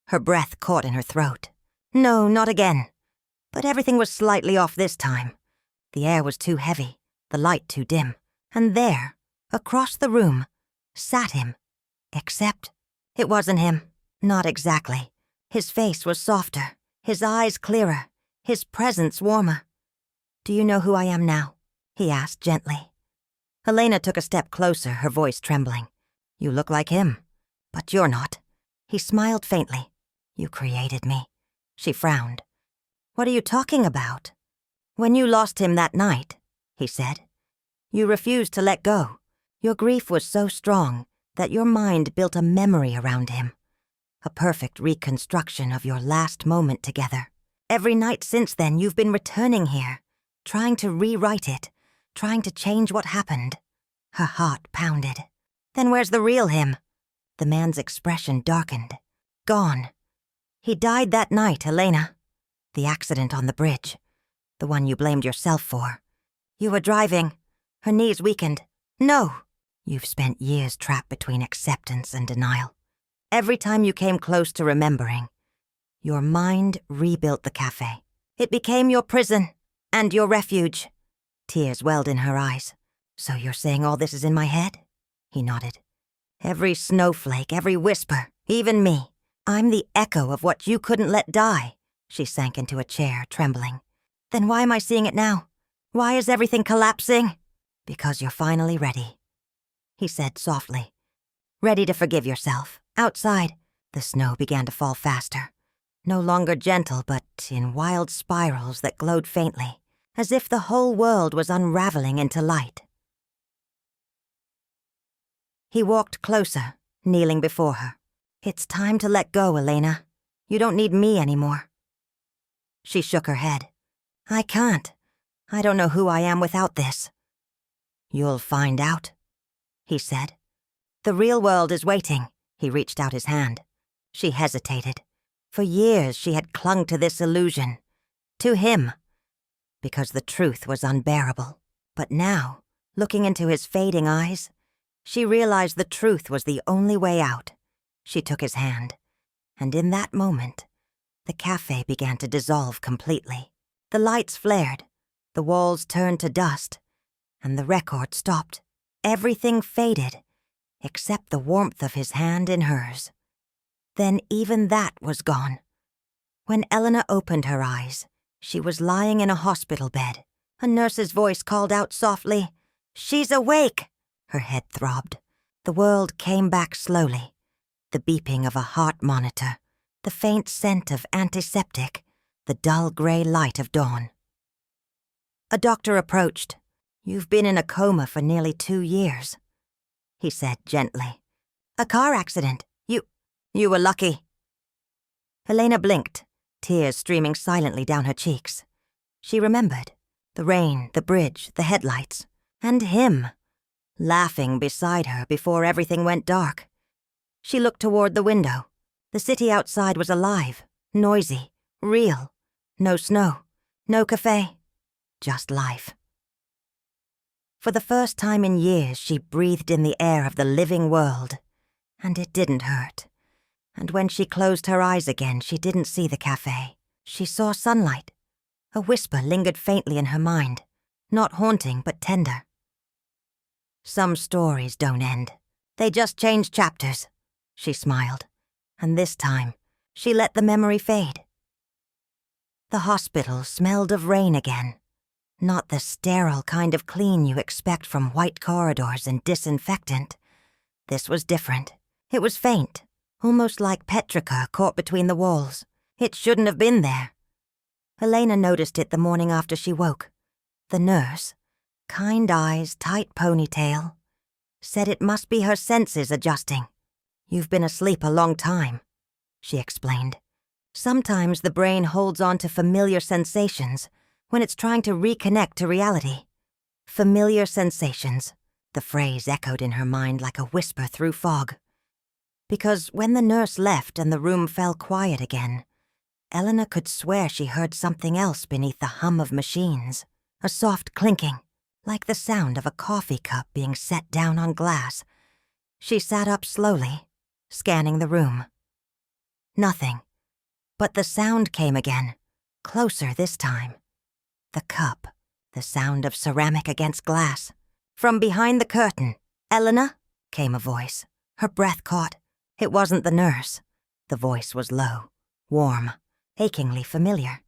Her breath caught in her throat. No, not again. But everything was slightly off this time. The air was too heavy, the light too dim. And there, across the room, sat him. Except it wasn't him. Not exactly. His face was softer, his eyes clearer, his presence warmer. Do you know who I am now? he asked gently. Elena took a step closer, her voice trembling. You look like him, but you're not. He smiled faintly. You created me. She frowned. What are you talking about? When you lost him that night, he said, you refused to let go. Your grief was so strong that your mind built a memory around him. A perfect reconstruction of your last moment together. Every night since then, you've been returning here, trying to rewrite it, trying to change what happened. Her heart pounded. Then where's the real him? The man's expression darkened. Gone. He died that night, Elena. The accident on the bridge. The one you blamed yourself for. You were driving. Her knees weakened. No! You've spent years trapped between acceptance and denial. Every time you came close to remembering, your mind rebuilt the cafe. It became your prison and your refuge. Tears welled in her eyes. So you're saying all this is in my head? He nodded. Every snowflake, every whisper, even me. I'm the echo of what you couldn't let die. She sank into a chair, trembling. Then why am I seeing it now? Why is everything collapsing? Because you're finally ready, he said softly. Ready to forgive yourself. Outside, the snow began to fall faster. No longer gentle, but in wild spirals that glowed faintly, as if the whole world was unraveling into light. He walked closer, kneeling before her. It's time to let go, Elena. You don't need me anymore. She shook her head. I can't. I don't know who I am without this. You'll find out, he said. The real world is waiting. He reached out his hand. She hesitated. For years she had clung to this illusion. To him. Because the truth was unbearable. But now, looking into his fading eyes, she realized the truth was the only way out. She took his hand. And in that moment, the cafe began to dissolve completely. The lights flared. The walls turned to dust. And the record stopped. Everything faded, except the warmth of his hand in hers. Then even that was gone. When Elena opened her eyes, she was lying in a hospital bed. A nurse's voice called out softly, "She's awake!" Her head throbbed. The world came back slowly. The beeping of a heart monitor, the faint scent of antiseptic, the dull gray light of dawn. A doctor approached. You've been in a coma for nearly 2 years, he said gently. A car accident. You were lucky. Elena blinked, tears streaming silently down her cheeks. She remembered the rain, the bridge, the headlights, and him, laughing beside her before everything went dark. She looked toward the window. The city outside was alive, noisy, real. No snow, no cafe, just life. For the first time in years, she breathed in the air of the living world, and it didn't hurt. And when she closed her eyes again, she didn't see the cafe. She saw sunlight. A whisper lingered faintly in her mind, not haunting but tender. Some stories don't end. They just change chapters, she smiled. And this time, she let the memory fade. The hospital smelled of rain again. Not the sterile kind of clean you expect from white corridors and disinfectant. This was different. It was faint, almost like petrichor caught between the walls. It shouldn't have been there. Elena noticed it the morning after she woke. The nurse, kind eyes, tight ponytail, said it must be her senses adjusting. You've been asleep a long time, she explained. Sometimes the brain holds on to familiar sensations when it's trying to reconnect to reality. Familiar sensations, the phrase echoed in her mind like a whisper through fog. Because when the nurse left and the room fell quiet again, Elena could swear she heard something else beneath the hum of machines, a soft clinking, like the sound of a coffee cup being set down on glass. She sat up slowly, scanning the room. Nothing, but the sound came again, closer this time. The cup, the sound of ceramic against glass. From behind the curtain, "Elena?" came a voice. Her breath caught. It wasn't the nurse. The voice was low, warm, achingly familiar.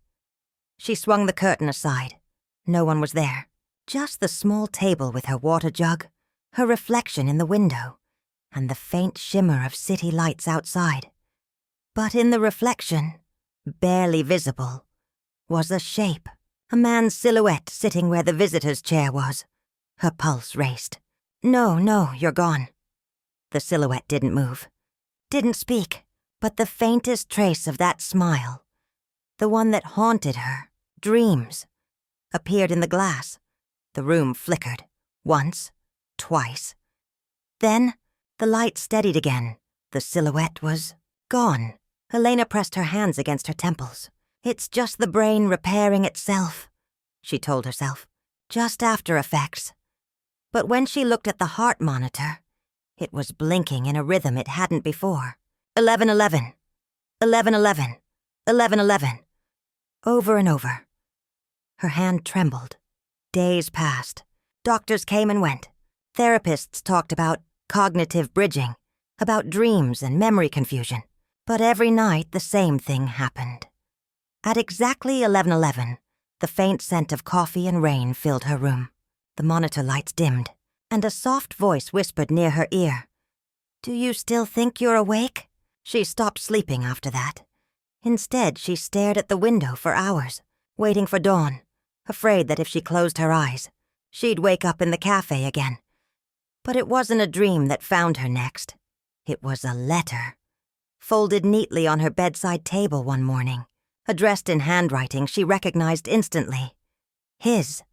She swung the curtain aside. No one was there. Just the small table with her water jug, her reflection in the window, and the faint shimmer of city lights outside. But in the reflection, barely visible, was a shape, a man's silhouette sitting where the visitor's chair was. Her pulse raced. No, you're gone. The silhouette didn't move, didn't speak, but the faintest trace of that smile, the one that haunted her dreams, appeared in the glass. The room flickered, once, twice. Then, the light steadied again. The silhouette was gone. Elena pressed her hands against her temples. It's just the brain repairing itself, she told herself. Just after effects. But when she looked at the heart monitor, it was blinking in a rhythm it hadn't before. 11:11. 11:11. 11:11. Over and over. Her hand trembled. Days passed. Doctors came and went. Therapists talked about cognitive bridging, about dreams and memory confusion. But every night the same thing happened. At exactly 11:11, the faint scent of coffee and rain filled her room. The monitor lights dimmed, and a soft voice whispered near her ear. "Do you still think you're awake?" She stopped sleeping after that. Instead, she stared at the window for hours, waiting for dawn, afraid that if she closed her eyes, she'd wake up in the cafe again. But it wasn't a dream that found her next. It was a letter, folded neatly on her bedside table one morning, addressed in handwriting she recognized instantly. His.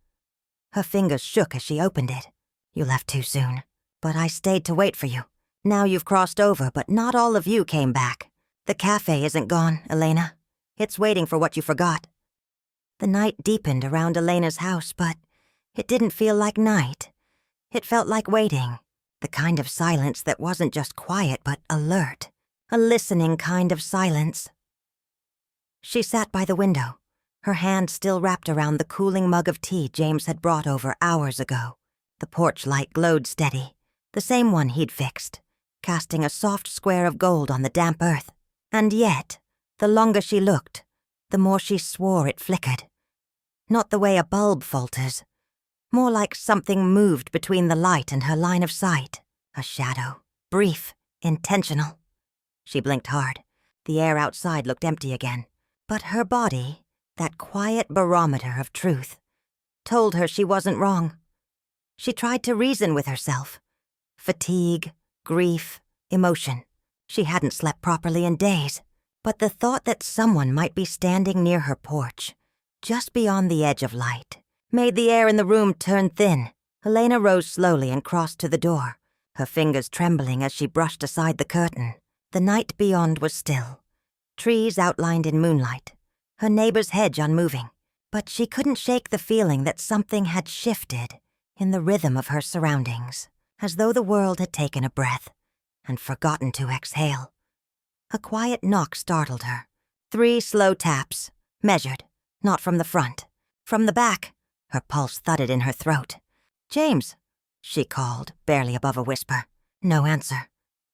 Her fingers shook as she opened it. "You left too soon, but I stayed to wait for you. Now you've crossed over, but not all of you came back. The cafe isn't gone, Elena. It's waiting for what you forgot." The night deepened around Elena's house, but it didn't feel like night. It felt like waiting, the kind of silence that wasn't just quiet but alert, a listening kind of silence. She sat by the window, her hand still wrapped around the cooling mug of tea James had brought over hours ago. The porch light glowed steady, the same one he'd fixed, casting a soft square of gold on the damp earth. And yet, the longer she looked, the more she swore it flickered. Not the way a bulb falters, more like something moved between the light and her line of sight. A shadow, brief, intentional. She blinked hard. The air outside looked empty again. But her body, that quiet barometer of truth, told her she wasn't wrong. She tried to reason with herself. Fatigue, grief, emotion. She hadn't slept properly in days. But the thought that someone might be standing near her porch, just beyond the edge of light, made the air in the room turn thin. Elena rose slowly and crossed to the door, her fingers trembling as she brushed aside the curtain. The night beyond was still. Trees outlined in moonlight, her neighbor's hedge unmoving. But she couldn't shake the feeling that something had shifted in the rhythm of her surroundings, as though the world had taken a breath and forgotten to exhale. A quiet knock startled her. 3 slow taps, measured, not from the front, from the back. Her pulse thudded in her throat. "James," she called, barely above a whisper. No answer.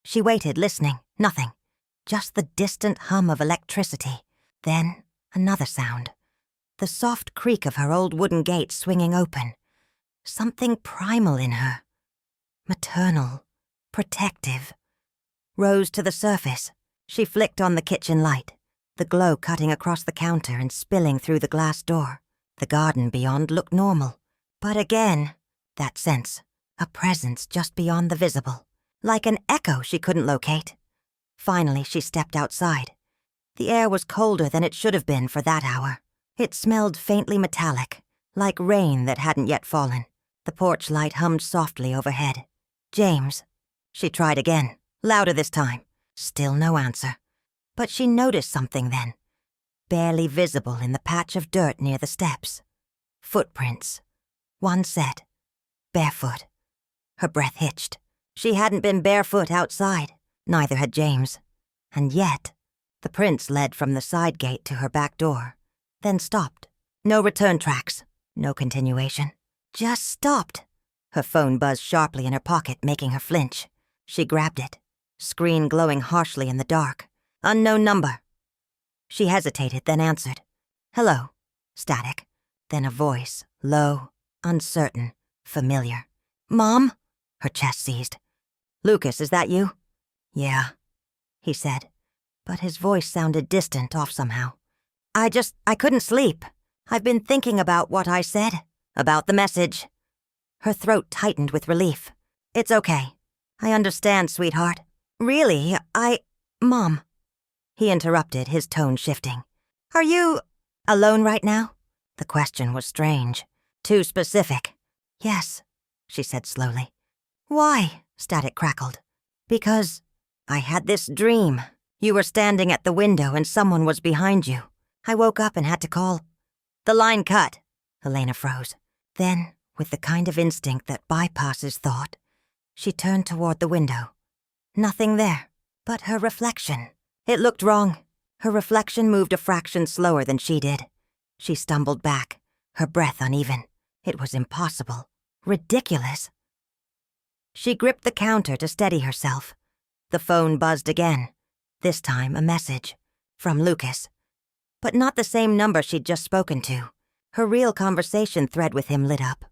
She waited, listening. Nothing. Just the distant hum of electricity. Then, another sound. The soft creak of her old wooden gate swinging open. Something primal in her. Maternal. Protective. Rose to the surface. She flicked on the kitchen light, the glow cutting across the counter and spilling through the glass door. The garden beyond looked normal. But again, that sense, a presence just beyond the visible. Like an echo she couldn't locate. Finally, she stepped outside. The air was colder than it should have been for that hour. It smelled faintly metallic, like rain that hadn't yet fallen. The porch light hummed softly overhead. "James." She tried again, louder this time. Still no answer. But she noticed something then, barely visible in the patch of dirt near the steps. Footprints. One set. Barefoot. Her breath hitched. She hadn't been barefoot outside. Neither had James. And yet, the prints led from the side gate to her back door, then stopped. No return tracks. No continuation. Just stopped. Her phone buzzed sharply in her pocket, making her flinch. She grabbed it, screen glowing harshly in the dark. Unknown number. She hesitated, then answered. "Hello." Static. Then a voice, low, uncertain, familiar. "Mom?" Her chest seized. "Lucas, is that you?" "Yeah," he said, but his voice sounded distant off somehow. I couldn't sleep. I've been thinking about what I said, about the message." Her throat tightened with relief. "It's okay. I understand, sweetheart. Really, Mom." He interrupted, his tone shifting. "Are you alone right now?" The question was strange. Too specific. "Yes," she said slowly. "Why?" Static crackled. "Because I had this dream. You were standing at the window and someone was behind you. I woke up and had to call." The line cut. Elena froze. Then, with the kind of instinct that bypasses thought, she turned toward the window. Nothing there, but her reflection. It looked wrong. Her reflection moved a fraction slower than she did. She stumbled back, her breath uneven. It was impossible. Ridiculous. She gripped the counter to steady herself. The phone buzzed again. This time, a message. From Lucas. But not the same number she'd just spoken to. Her real conversation thread with him lit up.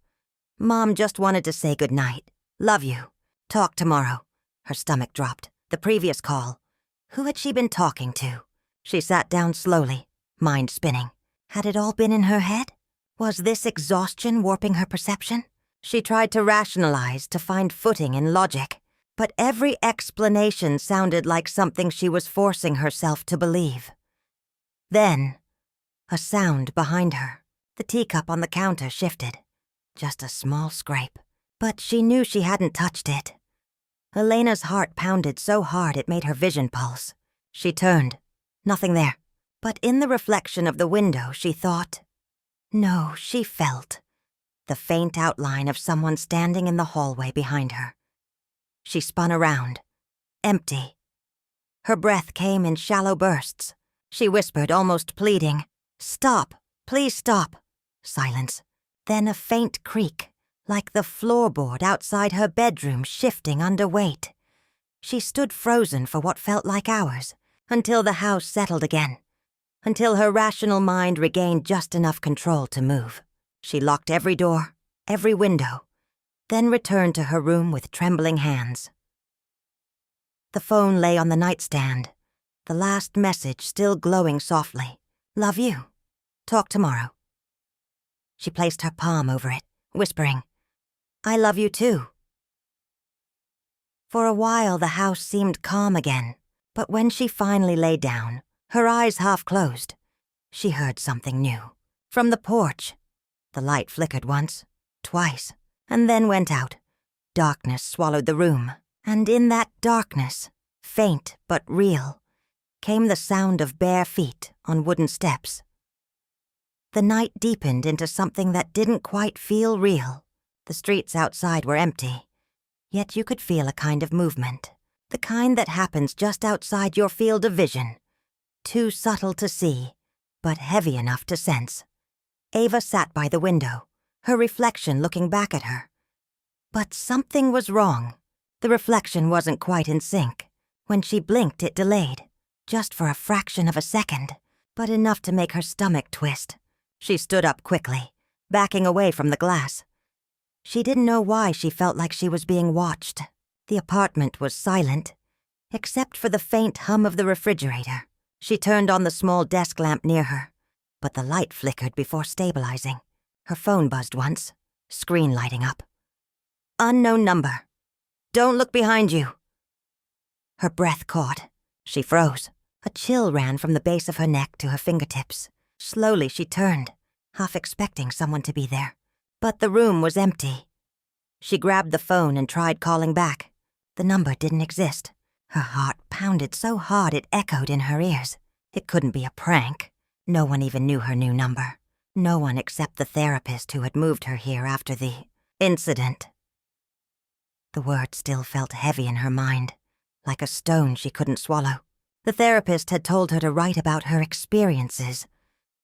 "Mom just wanted to say goodnight. Love you. Talk tomorrow." Her stomach dropped. The previous call. Who had she been talking to? She sat down slowly, mind spinning. Had it all been in her head? Was this exhaustion warping her perception? She tried to rationalize, to find footing in logic, but every explanation sounded like something she was forcing herself to believe. Then, a sound behind her. The teacup on the counter shifted. Just a small scrape. But she knew she hadn't touched it. Elena's heart pounded so hard it made her vision pulse. She turned. Nothing there. But in the reflection of the window, she thought. No, she felt. The faint outline of someone standing in the hallway behind her. She spun around. Empty. Her breath came in shallow bursts. She whispered, almost pleading, "Stop, please stop." Silence. Then a faint creak, like the floorboard outside her bedroom shifting under weight. She stood frozen for what felt like hours, until the house settled again, until her rational mind regained just enough control to move. She locked every door, every window, then returned to her room with trembling hands. The phone lay on the nightstand, the last message still glowing softly. "Love you. Talk tomorrow." She placed her palm over it, whispering, "I love you too." For a while the house seemed calm again, but when she finally lay down, her eyes half closed, she heard something new. From the porch. The light flickered once, twice, and then went out. Darkness swallowed the room, and in that darkness, faint but real, came the sound of bare feet on wooden steps. The night deepened into something that didn't quite feel real. The streets outside were empty, yet you could feel a kind of movement, the kind that happens just outside your field of vision. Too subtle to see, but heavy enough to sense. Ava sat by the window, her reflection looking back at her. But something was wrong. The reflection wasn't quite in sync. When she blinked, it delayed. Just for a fraction of a second, but enough to make her stomach twist. She stood up quickly, backing away from the glass. She didn't know why she felt like she was being watched. The apartment was silent, except for the faint hum of the refrigerator. She turned on the small desk lamp near her, but the light flickered before stabilizing. Her phone buzzed once, screen lighting up. "Unknown number. Don't look behind you." Her breath caught. She froze. A chill ran from the base of her neck to her fingertips. Slowly she turned, half expecting someone to be there. But the room was empty. She grabbed the phone and tried calling back. The number didn't exist. Her heart pounded so hard it echoed in her ears. It couldn't be a prank. No one even knew her new number. No one except the therapist who had moved her here after the incident. The word still felt heavy in her mind, like a stone she couldn't swallow. The therapist had told her to write about her experiences,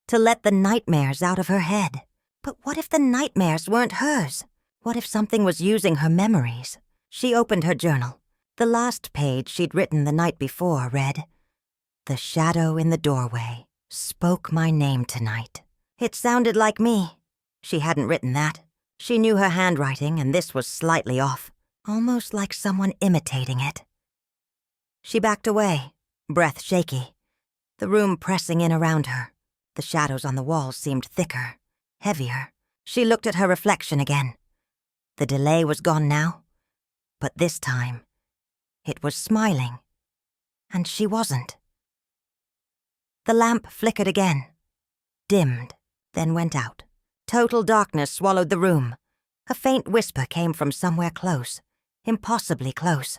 to let the nightmares out of her head. But what if the nightmares weren't hers? What if something was using her memories? She opened her journal. The last page she'd written the night before read, "The shadow in the doorway spoke my name tonight." It sounded like me. She hadn't written that. She knew her handwriting, and this was slightly off, almost like someone imitating it. She backed away, breath shaky, the room pressing in around her. The shadows on the walls seemed thicker, heavier. She looked at her reflection again. The delay was gone now, but this time, it was smiling, and she wasn't. The lamp flickered again, dimmed, then went out. Total darkness swallowed the room. A faint whisper came from somewhere close, impossibly close.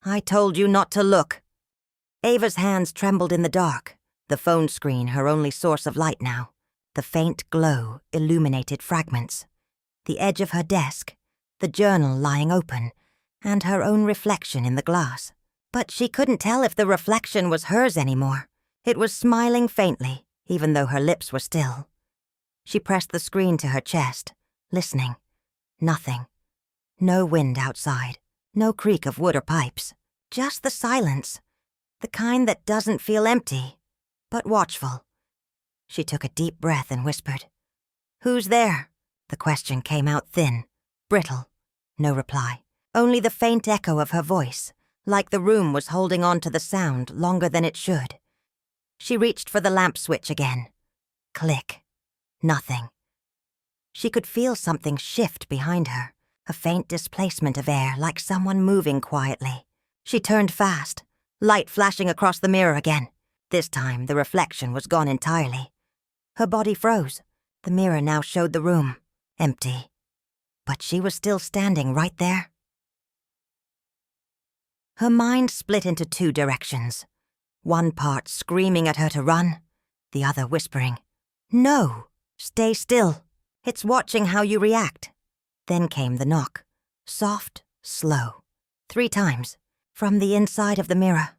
"I told you not to look." Ava's hands trembled in the dark, the phone screen her only source of light now. The faint glow illuminated fragments. The edge of her desk, the journal lying open, and her own reflection in the glass. But she couldn't tell if the reflection was hers anymore. It was smiling faintly, even though her lips were still. She pressed the screen to her chest, listening. Nothing. No wind outside. No creak of wood or pipes. Just the silence. The kind that doesn't feel empty, but watchful. She took a deep breath and whispered, "Who's there?" The question came out thin, brittle. No reply. Only the faint echo of her voice, like the room was holding on to the sound longer than it should. She reached for the lamp switch again. Click. Nothing. She could feel something shift behind her, a faint displacement of air like someone moving quietly. She turned fast, light flashing across the mirror again. This time the reflection was gone entirely. Her body froze. The mirror now showed the room, empty. But she was still standing right there. Her mind split into two directions. One part screaming at her to run, the other whispering, "No, stay still. It's watching how you react." Then came the knock, soft, slow, 3 times, from the inside of the mirror.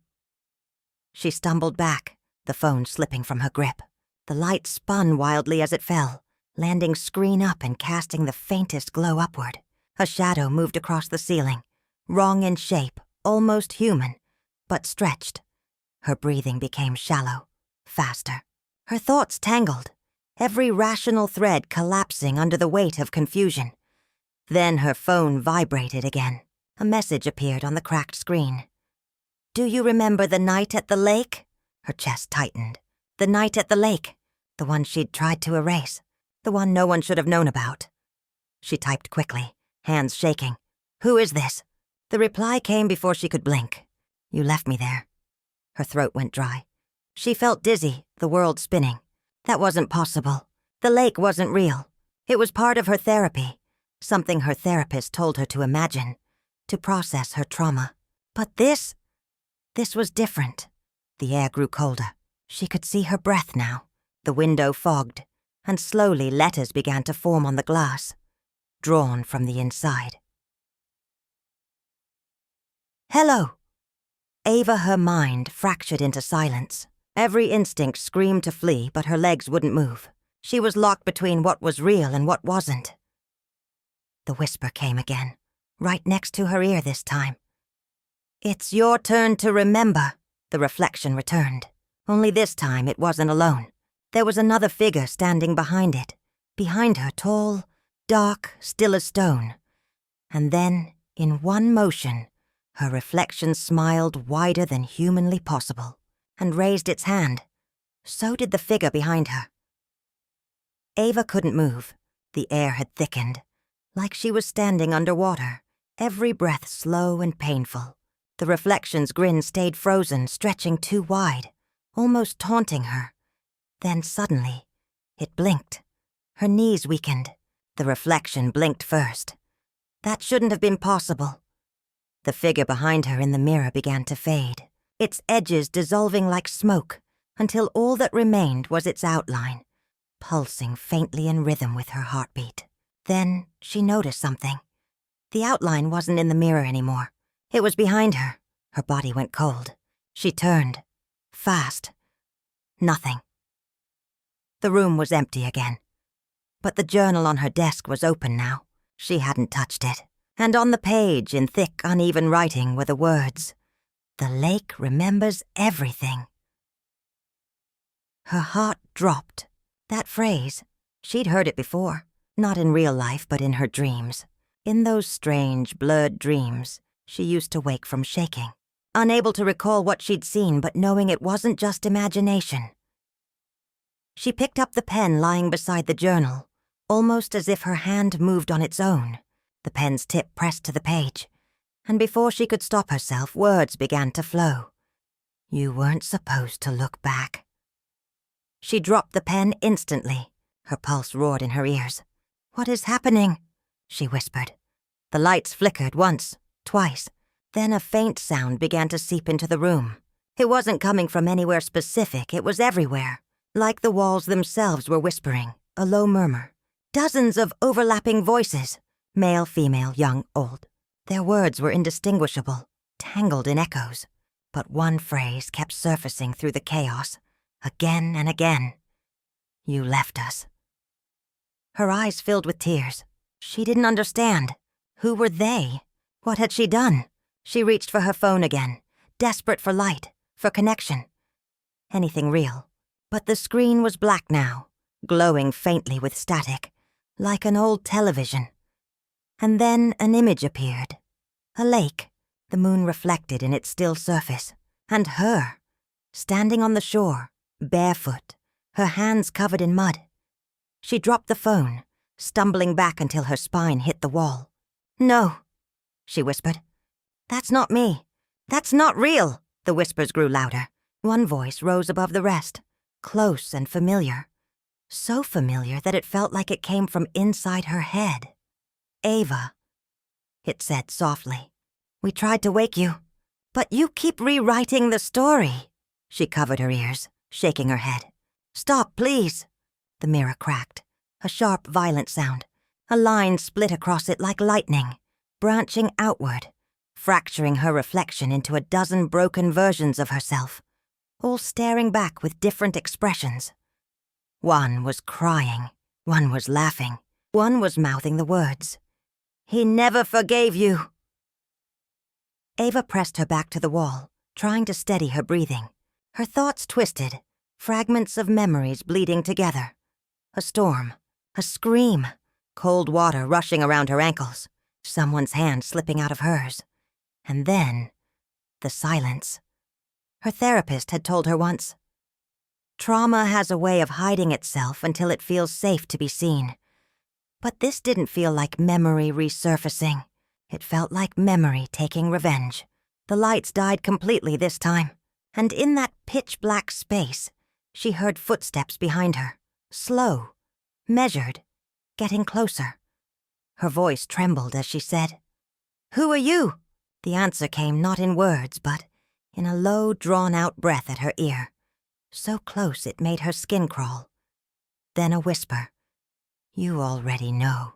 She stumbled back, the phone slipping from her grip. The light spun wildly as it fell, landing screen up and casting the faintest glow upward. A shadow moved across the ceiling, wrong in shape, almost human, but stretched. Her breathing became shallow, faster. Her thoughts tangled, every rational thread collapsing under the weight of confusion. Then her phone vibrated again. A message appeared on the cracked screen. "Do you remember the night at the lake?" Her chest tightened. The night at the lake, the one she'd tried to erase, the one no one should have known about. She typed quickly, hands shaking. "Who is this?" The reply came before she could blink. "You left me there." Her throat went dry. She felt dizzy, the world spinning. That wasn't possible. The lake wasn't real. It was part of her therapy, something her therapist told her to imagine, to process her trauma. But this was different. The air grew colder. She could see her breath now. The window fogged, and slowly letters began to form on the glass, drawn from the inside. "Hello." Ava, her mind, fractured into silence. Every instinct screamed to flee, but her legs wouldn't move. She was locked between what was real and what wasn't. The whisper came again, right next to her ear this time. "It's your turn to remember," the reflection returned. Only this time it wasn't alone. There was another figure standing behind it. Behind her, tall, dark, still as stone. And then, in one motion, her reflection smiled wider than humanly possible, and raised its hand. So did the figure behind her. Ava couldn't move. The air had thickened, like she was standing underwater, every breath slow and painful. The reflection's grin stayed frozen, stretching too wide, almost taunting her. Then suddenly, it blinked. Her knees weakened. The reflection blinked first. That shouldn't have been possible. The figure behind her in the mirror began to fade, its edges dissolving like smoke, until all that remained was its outline, pulsing faintly in rhythm with her heartbeat. Then she noticed something. The outline wasn't in the mirror anymore. It was behind her. Her body went cold. She turned. Fast. Nothing. The room was empty again. But the journal on her desk was open now. She hadn't touched it. And on the page, in thick, uneven writing, were the words, "The lake remembers everything." Her heart dropped. That phrase, she'd heard it before. Not in real life, but in her dreams. In those strange, blurred dreams, she used to wake from shaking, unable to recall what she'd seen, but knowing it wasn't just imagination. She picked up the pen lying beside the journal, almost as if her hand moved on its own, the pen's tip pressed to the page, and before she could stop herself, words began to flow. You weren't supposed to look back. She dropped the pen instantly. Her pulse roared in her ears. What is happening? She whispered. The lights flickered once, twice. Then a faint sound began to seep into the room. It wasn't coming from anywhere specific, it was everywhere. Like the walls themselves were whispering, a low murmur. Dozens of overlapping voices, male, female, young, old. Their words were indistinguishable, tangled in echoes. But one phrase kept surfacing through the chaos, again and again. You left us. Her eyes filled with tears. She didn't understand. Who were they? What had she done? She reached for her phone again, desperate for light, for connection. Anything real. But the screen was black now, glowing faintly with static, like an old television. And then an image appeared. A lake, the moon reflected in its still surface, and her, standing on the shore, barefoot, her hands covered in mud. She dropped the phone, stumbling back until her spine hit the wall. No, she whispered. That's not me. That's not real. The whispers grew louder. One voice rose above the rest, close and familiar. So familiar that it felt like it came from inside her head. Ava, it said softly. We tried to wake you, but you keep rewriting the story. She covered her ears, shaking her head. Stop, please. The mirror cracked. A sharp, violent sound. A line split across it like lightning, branching outward, fracturing her reflection into a dozen broken versions of herself, all staring back with different expressions. One was crying, one was laughing, one was mouthing the words. He never forgave you. Ava pressed her back to the wall, trying to steady her breathing. Her thoughts twisted, fragments of memories bleeding together. A storm, a scream, cold water rushing around her ankles, someone's hand slipping out of hers. And then, the silence. Her therapist had told her once, trauma has a way of hiding itself until it feels safe to be seen. But this didn't feel like memory resurfacing. It felt like memory taking revenge. The lights died completely this time, and in that pitch-black space, she heard footsteps behind her, slow, measured, getting closer. Her voice trembled as she said, Who are you? The answer came not in words, but in a low, drawn-out breath at her ear, so close it made her skin crawl. Then a whisper, You already know.